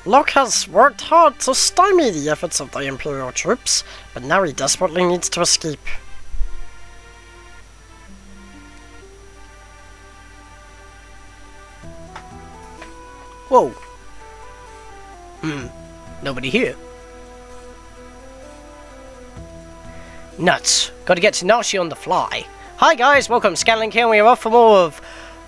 Locke has worked hard to stymie the efforts of the imperial troops, but now he desperately needs to escape. Whoa. Nobody here. Nuts. Gotta get to Nashi on the fly. Hi guys, welcome to Scatlink here, and we are off for more of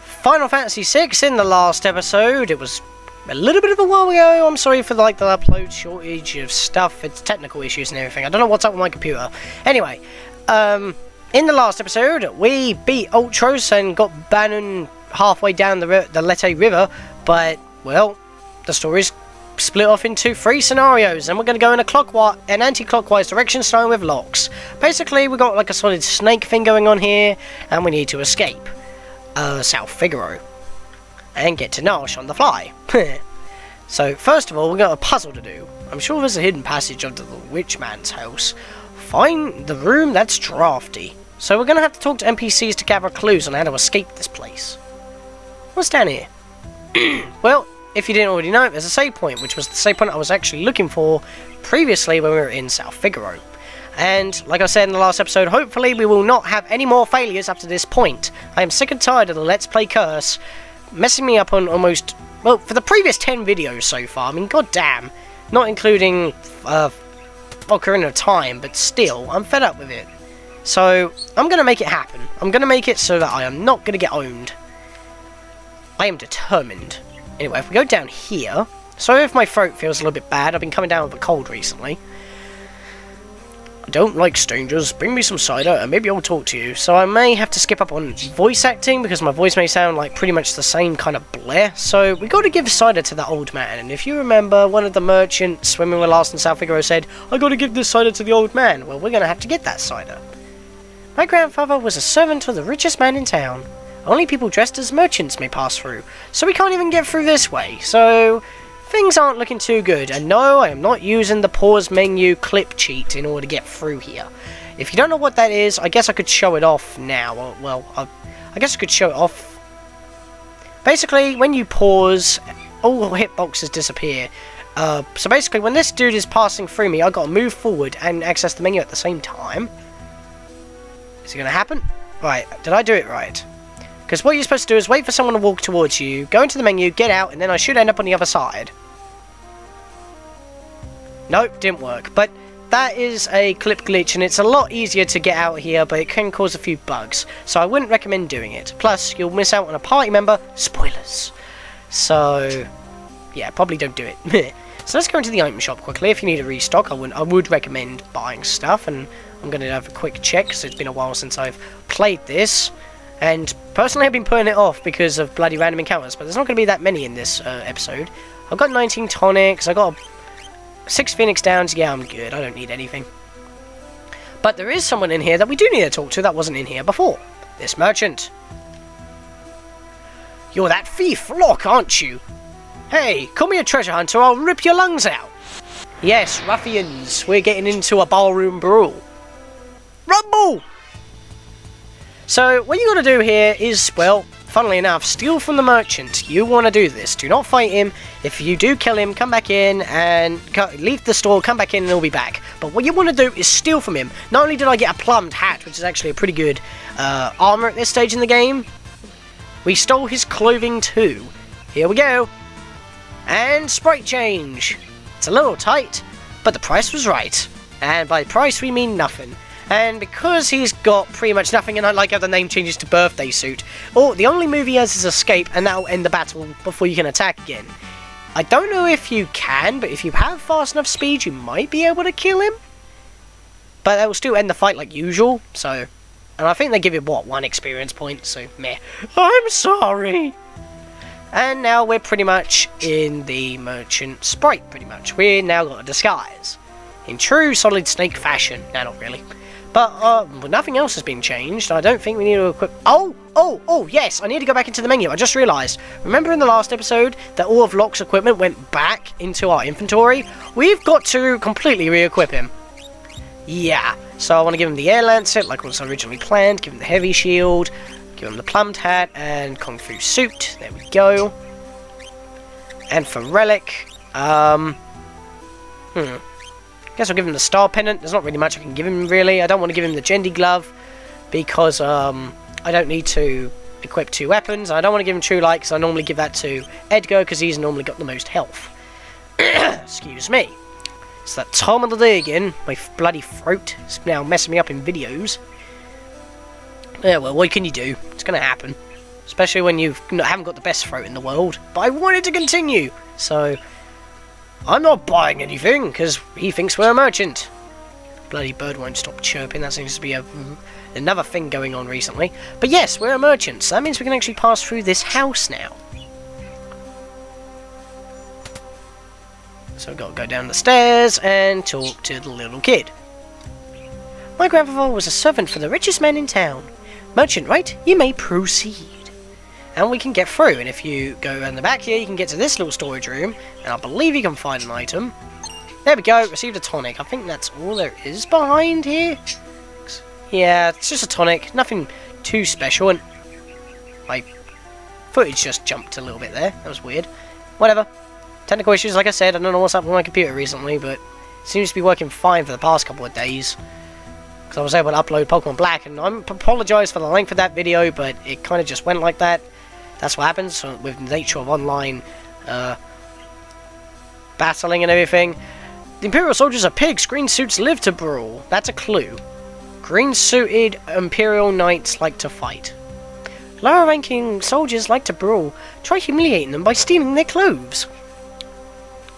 Final Fantasy VI. In the last episode, it was a little bit of a while ago. I'm sorry for the upload shortage of stuff. It's technical issues and everything. I don't know what's up with my computer. Anyway, in the last episode, we beat Ultros and got Bannon halfway down the Lette River, but, well, the story's split off into 3 scenarios, and we're going to go in an anti-clockwise direction, starting with Locke's. Basically, we've got like a solid snake thing going on here, and we need to escape South Figaro and get to Nash on the fly. So, first of all, we've got a puzzle to do. I'm sure there's a hidden passage under the witch man's house. Find the room that's drafty. So we're going to have to talk to NPCs to gather clues on how to escape this place. What's down here? Well, if you didn't already know, there's a save point, which was the save point I was actually looking for previously when we were in South Figaro. And, like I said in the last episode, hopefully we will not have any more failures up to this point. I am sick and tired of the Let's Play curse messing me up on almost, well, for the previous 10 videos so far. I mean, goddamn. Not including Ocarina of Time, but still, I'm fed up with it. So, I'm going to make it happen. I'm going to make it so that I am not going to get owned. I am determined. Anyway, if we go down here, sorry if my throat feels a little bit bad, I've been coming down with a cold recently. I don't like strangers, bring me some cider and maybe I'll talk to you. So I may have to skip up on voice acting because my voice may sound like pretty much the same kind of blare. So we got to give cider to that old man, and if you remember, one of the merchants when we were last in South Figaro said, I got to give this cider to the old man. Well, we're going to have to get that cider. My grandfather was a servant of the richest man in town. Only people dressed as merchants may pass through, so we can't even get through this way, so things aren't looking too good. And no, I am not using the pause menu clip cheat in order to get through here. If you don't know what that is, I guess I could show it off now. Well, I guess I could show it off. Basically, when you pause, all hitboxes disappear. So basically, when this dude is passing through me, I've got to move forward and access the menu at the same time. Is it going to happen? Right, did I do it right? Because what you're supposed to do is wait for someone to walk towards you, go into the menu, get out, and then I should end up on the other side. Nope, didn't work. But that is a clip glitch, and it's a lot easier to get out here, but it can cause a few bugs. So I wouldn't recommend doing it. Plus, you'll miss out on a party member. Spoilers. So, yeah, probably don't do it. So let's go into the item shop quickly. If you need a restock, I would recommend buying stuff, and I'm going to have a quick check, because it's been a while since I've played this. And personally, I've been putting it off because of bloody random encounters, but there's not going to be that many in this episode. I've got 19 tonics, I've got 6 Phoenix Downs. Yeah, I'm good, I don't need anything. But there is someone in here that we do need to talk to that wasn't in here before. This merchant. You're that thief, Locke, aren't you? Hey, call me a treasure hunter, I'll rip your lungs out. Yes, ruffians, we're getting into a ballroom brawl. Rumble! So, what you got to do here is, well, funnily enough, steal from the merchant. You want to do this. Do not fight him. If you do kill him, come back in and leave the store, come back in and he'll be back. But what you want to do is steal from him. Not only did I get a plumbed hat, which is actually a pretty good armor at this stage in the game, we stole his clothing too. Here we go. And sprite change. It's a little tight, but the price was right. And by price, we mean nothing. And because he's got pretty much nothing, and I like how the name changes to birthday suit, the only move he has is escape, and that'll end the battle before you can attack again. I don't know if you can, but if you have fast enough speed, you might be able to kill him. But that will still end the fight like usual, so... And I think they give you, what, 1 experience point, so meh. I'm sorry! And now we're pretty much in the merchant sprite, pretty much. We're now got a disguise. In true Solid Snake fashion. No, not really. But nothing else has been changed. I don't think we need to equip... Oh, yes, I need to go back into the menu. I just realised. Remember in the last episode that all of Locke's equipment went back into our inventory? We've got to completely re-equip him. Yeah, so I want to give him the air lancet like was originally planned, give him the heavy shield, give him the plumbed hat and kung fu suit. There we go. And for relic, Guess I'll give him the star pendant. There's not really much I can give him, really. I don't want to give him the Gendy glove because I don't need to equip 2 weapons. I don't want to give him True Light because I normally give that to Edgar because he's normally got the most health. Excuse me. It's that time of the day again. My bloody throat is now messing me up in videos. Yeah, well, what can you do? It's going to happen. Especially when you haven't got the best throat in the world. But I wanted to continue. So, I'm not buying anything because he thinks we're a merchant. Bloody bird won't stop chirping. That seems to be another thing going on recently. But yes, we're a merchant. So that means we can actually pass through this house now. So I've got to go down the stairs and talk to the little kid. My grandfather was a servant for the richest man in town. Merchant, right? You may proceed. And we can get through. And if you go around the back here, you can get to this little storage room. And I believe you can find an item. There we go. Received a tonic. I think that's all there is behind here. Yeah, it's just a tonic. Nothing too special. And my footage just jumped a little bit there. That was weird. Whatever. Technical issues, like I said. I don't know what's up with my computer recently, but it seems to be working fine for the past couple of days. Because I was able to upload Pokemon Black, and I apologise for the length of that video, but it kind of just went like that. That's what happens with the nature of online battling and everything. The Imperial soldiers are pigs. Green suits live to brawl. That's a clue. Green-suited Imperial knights like to fight. Lower-ranking soldiers like to brawl. Try humiliating them by stealing their clothes.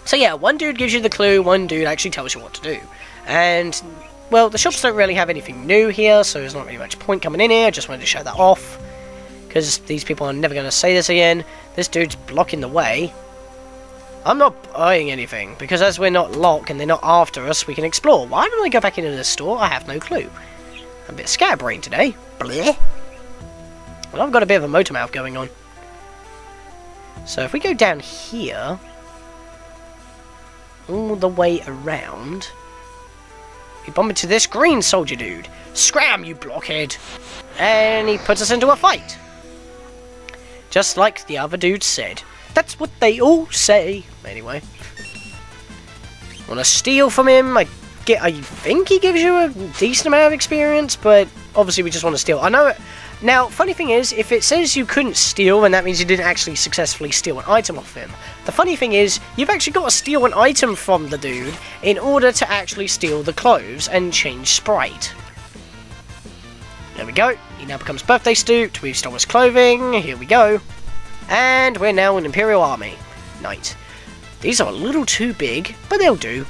So yeah, one dude gives you the clue, one dude actually tells you what to do. And, well, the shops don't really have anything new here, so there's not really much point coming in here. I just wanted to show that off. Because these people are never going to say this again. This dude's blocking the way. I'm not buying anything, because as we're not Locke and they're not after us, we can explore. Why don't I go back into the store? I have no clue. I'm a bit scatterbrained today. Bleh. Well, I've got a bit of a motor mouth going on. So if we go down here, all the way around, we bump into this green soldier dude. Scram, you blockhead! And he puts us into a fight. Just like the other dude said. That's what they all say. Anyway. Want to steal from him? I think he gives you a decent amount of experience, but obviously we just want to steal. I know it. Now, funny thing is, if it says you couldn't steal, then that means you didn't actually successfully steal an item off him. The funny thing is, you've actually got to steal an item from the dude in order to actually steal the clothes and change sprite. There we go. He now becomes birthday stooped. We've stolen his clothing. Here we go. And we're now an Imperial Army Knight. These are a little too big, but they'll do.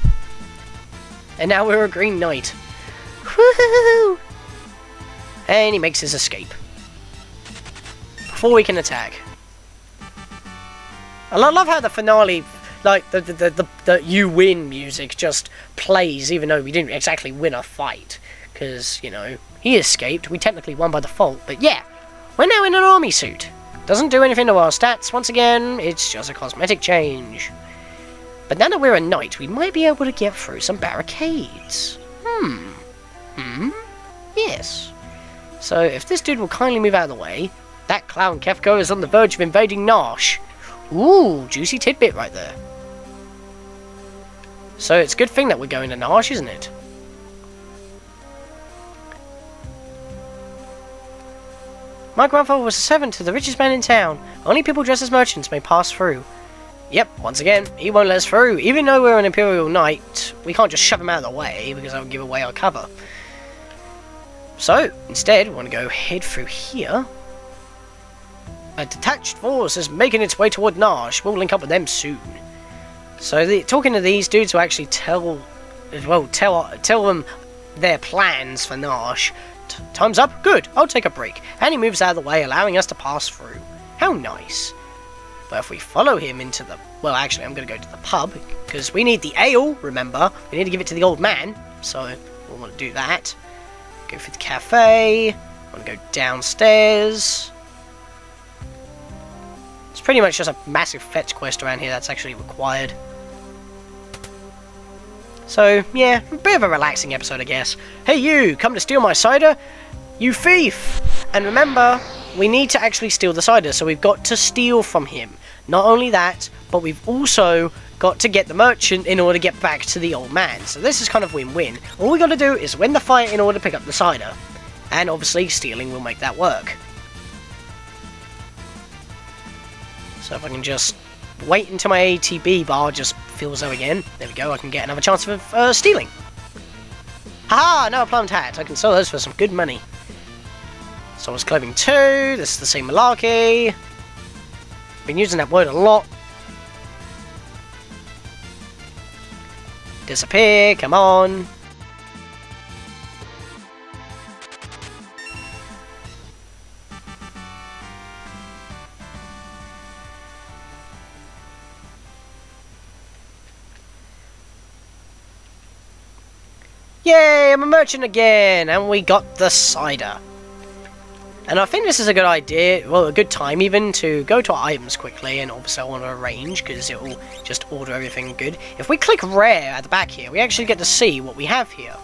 And now we're a Green Knight. Woohoo! And he makes his escape. Before we can attack. And I love how the finale, like, the you win music just plays, even though we didn't exactly win a fight. Because, you know, he escaped. We technically won by default. But yeah, we're now in an army suit. Doesn't do anything to our stats. Once again, it's just a cosmetic change. But now that we're a knight, we might be able to get through some barricades. Yes. So, if this dude will kindly move out of the way, that clown Kefko is on the verge of invading Nash. Ooh, juicy tidbit right there. So, it's a good thing that we're going to Nash, isn't it? My grandfather was a servant to the richest man in town. Only people dressed as merchants may pass through. Yep, once again, he won't let us through. Even though we're an Imperial Knight, we can't just shove him out of the way, because that would give away our cover. So, instead, we want to go head through here. A detached force is making its way toward Nash. We'll link up with them soon. So, talking to these dudes will actually tell them their plans for Nash. Time's up? Good, I'll take a break. And he moves out of the way, allowing us to pass through. How nice. But if we follow him into the... Well, actually, I'm going to go to the pub, because we need the ale, remember. We need to give it to the old man, so we'll want to do that. Go for the cafe. I want to go downstairs. It's pretty much just a massive fetch quest around here that's actually required. So, yeah, a bit of a relaxing episode, I guess. Hey you, come to steal my cider? You thief! And remember, we need to actually steal the cider, so we've got to steal from him. Not only that, but we've also got to get the merchant in order to get back to the old man. So this is kind of win-win. All we got to do is win the fight in order to pick up the cider. And obviously stealing will make that work. So if I can just wait until my ATB bar just fills up again. There we go, I can get another chance of stealing. Haha, now a plumbed hat. I can sell those for some good money. Someone's clothing 2. This is the same malarkey. Been using that word a lot. Disappear, come on. Yay, I'm a merchant again, and we got the cider. And I think this is a good idea, well, a good time even, to go to our items quickly, and obviously I want to arrange, because it will just order everything good. If we click rare at the back here, we actually get to see what we have here.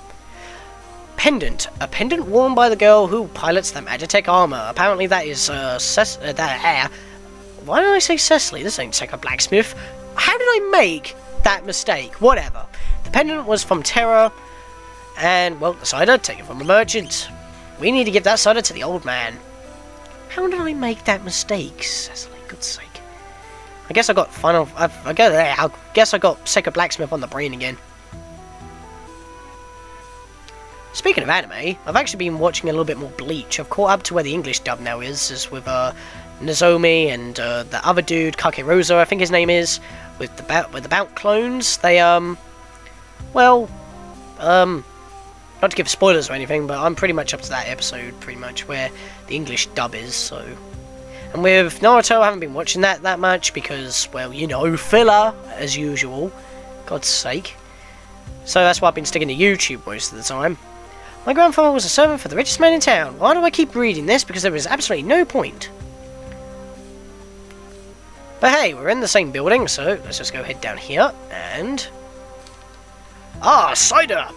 Pendant. A pendant worn by the girl who pilots the Magitech armor. Apparently that is, why did I say Cecily? This ain't Second Blacksmith. How did I make that mistake? Whatever. The pendant was from Terra, and, well, the cider, taken from a merchant. We need to give that cider to the old man. How did I make that mistake, Cecily? God's sake. I guess I got I guess I got Second Blacksmith on the brain again. Speaking of anime, I've actually been watching a little bit more Bleach. I've caught up to where the English dub now is with Nozomi and the other dude, Kakerosa, I think his name is, with the Bout clones. They not to give spoilers or anything, but I'm pretty much up to that episode, pretty much, where the English dub is, so... And with Naruto, I haven't been watching that much, because, well, you know, filler, as usual. God's sake. So that's why I've been sticking to YouTube most of the time. My grandfather was a servant for the richest man in town. Why do I keep reading this? Because there is absolutely no point. But hey, we're in the same building, so let's just go head down here, and... Ah, cider!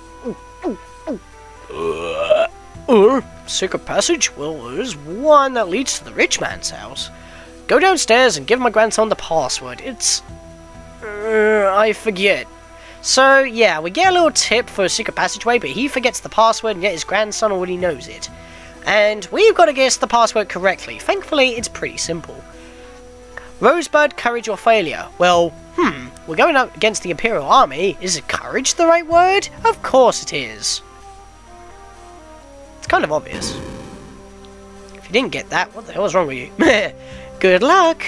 Secret passage? Well, there's one that leads to the rich man's house. Go downstairs and give my grandson the password. It's... I forget. So, yeah, we get a little tip for a secret passageway, but he forgets the password, and yet his grandson already knows it. And we've got to guess the password correctly. Thankfully, it's pretty simple. Rosebud, courage or failure? Well, we're going up against the Imperial Army. Is it courage the right word? Of course it is. It's kind of obvious. If you didn't get that, what the hell is wrong with you? Good luck!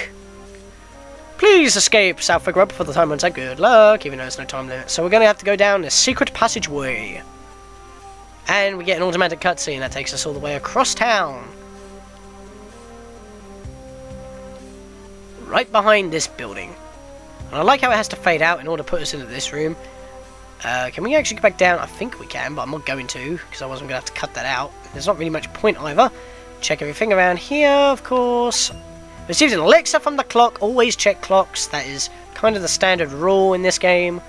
Please escape South Grub for the time once. Good luck, even though there's no time limit. So we're going to have to go down a secret passageway. And we get an automatic cutscene that takes us all the way across town. Right behind this building. And I like how it has to fade out in order to put us into this room. Can we actually go back down? I think we can, but I'm not going to, because I wasn't going to have to cut that out. There's not really much point either. Check everything around here, of course. Received an elixir from the clock. Always check clocks. That is kind of the standard rule in this game.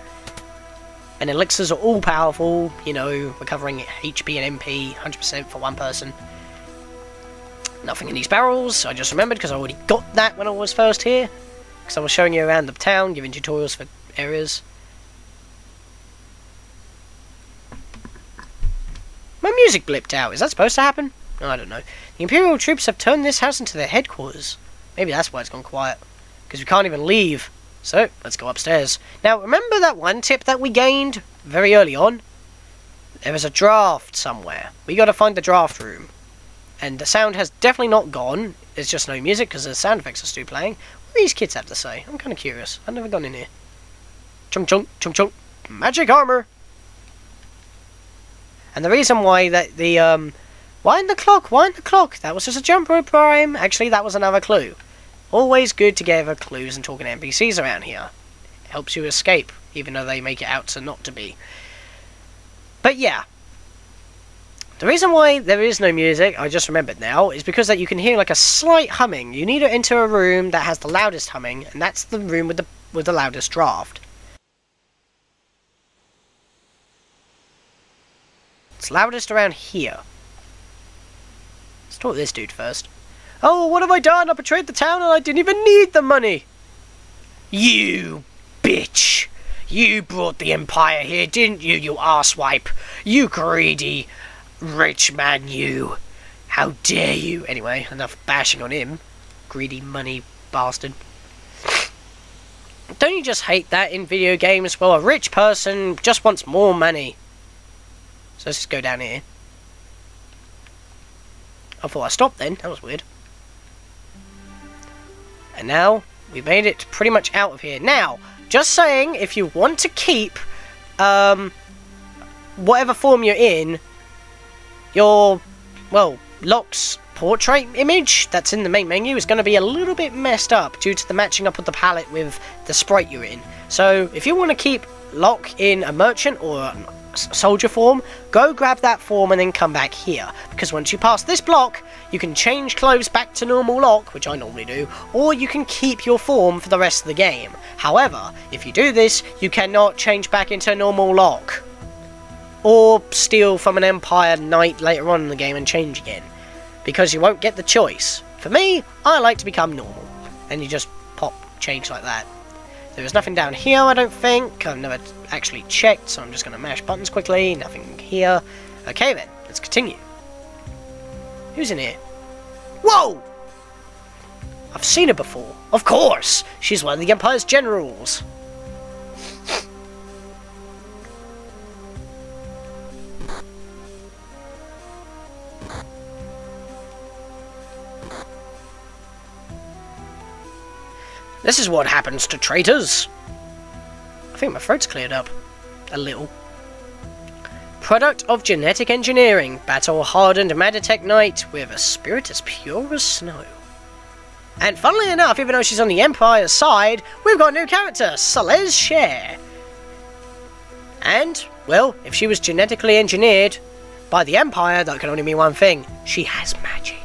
And elixirs are all powerful, you know, recovering HP and MP 100% for one person. Nothing in these barrels. I just remembered because I already got that when I was first here. Because I was showing you around the town, giving tutorials for areas. My music blipped out. Is that supposed to happen? I don't know. The Imperial troops have turned this house into their headquarters. Maybe that's why it's gone quiet. Because we can't even leave. So, let's go upstairs. Now, remember that one tip that we gained very early on? There is a draft somewhere. We got to find the draft room. And the sound has definitely not gone. There's just no music because the sound effects are still playing. What do these kids have to say? I'm kind of curious. I've never gone in here. Chunk chunk, chunk chunk. Magic armor! And the reason why that the, wind the clock, wind the clock. That was just a jump rope rhyme. Actually, that was another clue. Always good to gather clues and talking to NPCs around here. It helps you escape, even though they make it out to not to be. But yeah. The reason why there is no music, I just remembered now, is because that you can hear like a slight humming. You need to enter a room that has the loudest humming, and that's the room with the loudest draft. It's loudest around here. Let's talk to this dude first. Oh, what have I done? I betrayed the town and I didn't even need the money! You! bitch! You brought the Empire here, didn't you, you arsewipe? You greedy rich man, you! How dare you! Anyway, enough bashing on him. Greedy money bastard. Don't you just hate that in video games? Well, a rich person just wants more money. So let's just go down here. I thought I stopped then. That was weird. And now, we've made it pretty much out of here. Now, just saying, if you want to keep whatever form you're in, your, well, Locke's portrait image that's in the main menu is going to be a little bit messed up due to the matching up of the palette with the sprite you're in. So if you want to keep Locke in a merchant or a soldier form, go grab that form and then come back here, because once you pass this block you can change clothes back to normal Locke, which I normally do, or you can keep your form for the rest of the game. However, if you do this, you cannot change back into normal Locke or steal from an Empire Knight later on in the game and change again, because you won't get the choice. For me, I like to become normal, and you just pop change like that. There was nothing down here, I don't think. I've never actually checked, so I'm just going to mash buttons quickly. Nothing here. Okay then, let's continue. Who's in here? Whoa! I've seen her before. Of course! She's one of the Empire's generals. This is what happens to traitors. I think my throat's cleared up. A little. Product of genetic engineering. Battle-hardened Maditech Knight with a spirit as pure as snow. And funnily enough, even though she's on the Empire's side, we've got a new character, Celeste Share. And, well, if she was genetically engineered by the Empire, that can only mean one thing. She has magic.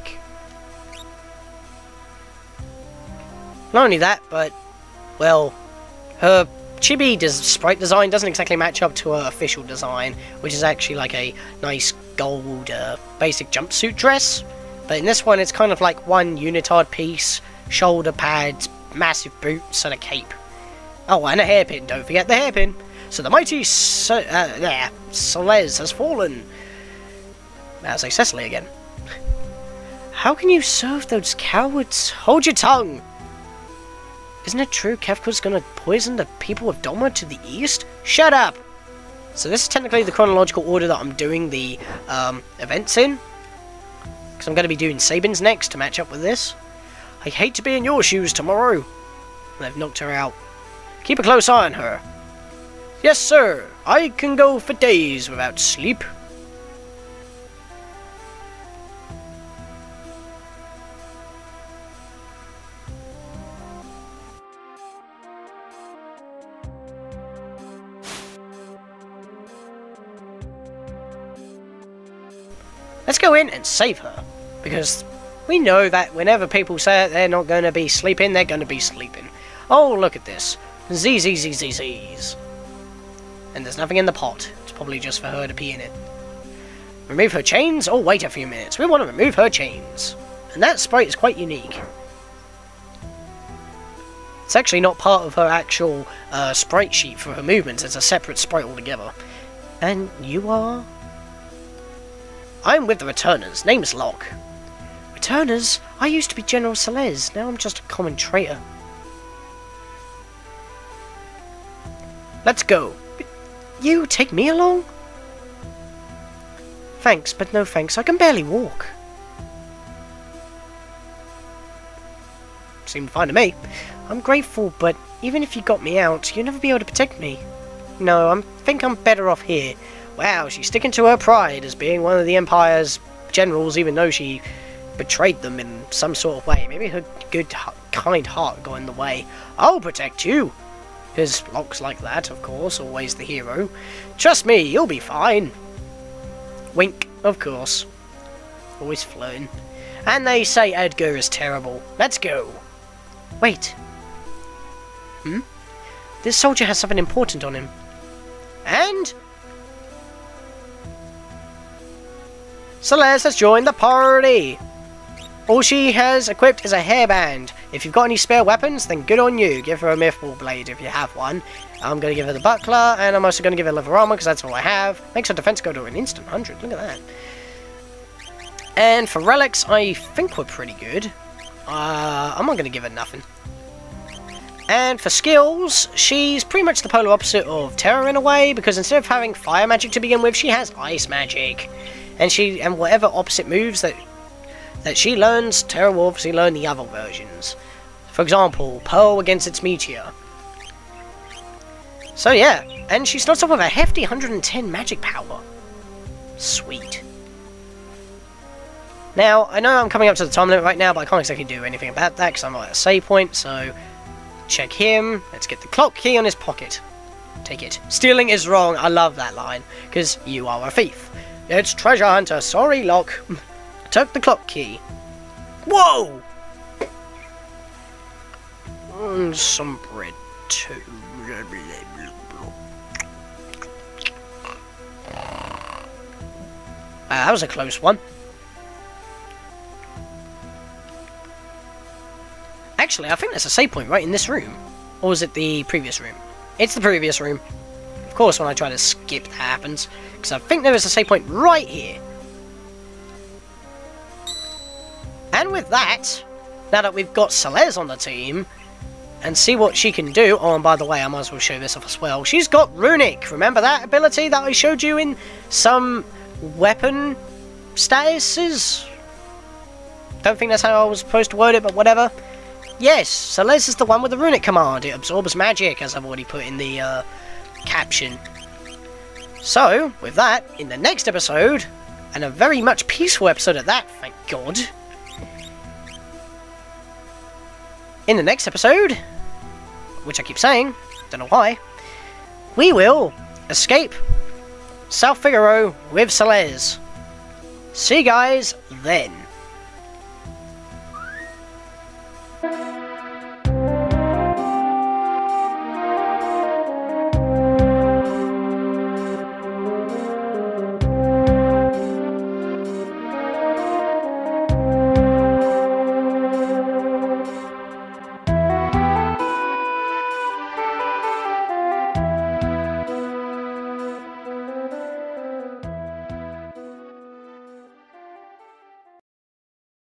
Not only that, but, well, her chibi sprite design doesn't exactly match up to her official design, which is actually like a nice gold basic jumpsuit dress. But in this one, it's kind of like one unitard piece, shoulder pads, massive boots, and a cape. Oh, and a hairpin, don't forget the hairpin. So the mighty Celeste has fallen. I'll say Cecily again. How can you serve those cowards? Hold your tongue! Isn't it true Kefka's gonna poison the people of Doma to the east? Shut up! So this is technically the chronological order that I'm doing the events in. Because I'm going to be doing Sabin's next to match up with this. I hate to be in your shoes tomorrow. And I've knocked her out. Keep a close eye on her. Yes, sir. I can go for days without sleep. Let's go in and save her, because we know that whenever people say they're not going to be sleeping, they're going to be sleeping. Oh, look at this. Z's. And there's nothing in the pot. It's probably just for her to pee in it. Remove her chains? Oh, wait a few minutes. We want to remove her chains. And that sprite is quite unique. It's actually not part of her actual sprite sheet for her movements. It's a separate sprite altogether. And you are... I'm with the Returners. Name's Locke. Returners? I used to be General Celeste. Now I'm just a common traitor. Let's go. You take me along? Thanks, but no thanks. I can barely walk. Seemed fine to me. I'm grateful, but even if you got me out, you'll never be able to protect me. No, I think I'm better off here. Wow, she's sticking to her pride as being one of the Empire's generals, even though she betrayed them in some sort of way. Maybe her good, kind heart got in the way. I'll protect you. Because Locke's like that, of course, always the hero. Trust me, you'll be fine. Wink, of course. Always flirting. And they say Edgar is terrible. Let's go. Wait. This soldier has something important on him. And... Celeste has joined the party! All she has equipped is a hairband. If you've got any spare weapons, then good on you. Give her a Mythball Blade if you have one. I'm going to give her the Buckler, and I'm also going to give her leather armor, because that's all I have. Makes her defense go to an instant 100, look at that. And for relics, I think we're pretty good. I'm not going to give her nothing. And for skills, she's pretty much the polar opposite of Terra in a way, because instead of having fire magic to begin with, she has ice magic. And whatever opposite moves that she learns, Terra will obviously learn the other versions. For example, Pearl against its Meteor. So yeah, and she starts off with a hefty 110 magic power. Sweet. Now, I know I'm coming up to the time limit right now, but I can't exactly do anything about that, because I'm not at a save point, so... Check him. Let's get the clock key on his pocket. Take it. Stealing is wrong. I love that line. Because you are a thief. It's treasure hunter. Sorry, Locke. Took the clock key. Whoa! Some bread too. That was a close one. Actually, I think there's a save point right in this room. Or was it the previous room? It's the previous room. Of course, when I try to skip, that happens. Because I think there is a save point right here. And with that, now that we've got Celeste on the team, and see what she can do. Oh, and by the way, I might as well show this off as well. She's got Runic. Remember that ability that I showed you in some weapon statuses? Don't think that's how I was supposed to word it, but whatever. Yes, Celeste is the one with the Runic command. It absorbs magic, as I've already put in the caption. So, with that, in the next episode, and a very much peaceful episode at that, thank God. In the next episode, which I keep saying, don't know why, we will escape South Figaro with Celeste. See you guys then.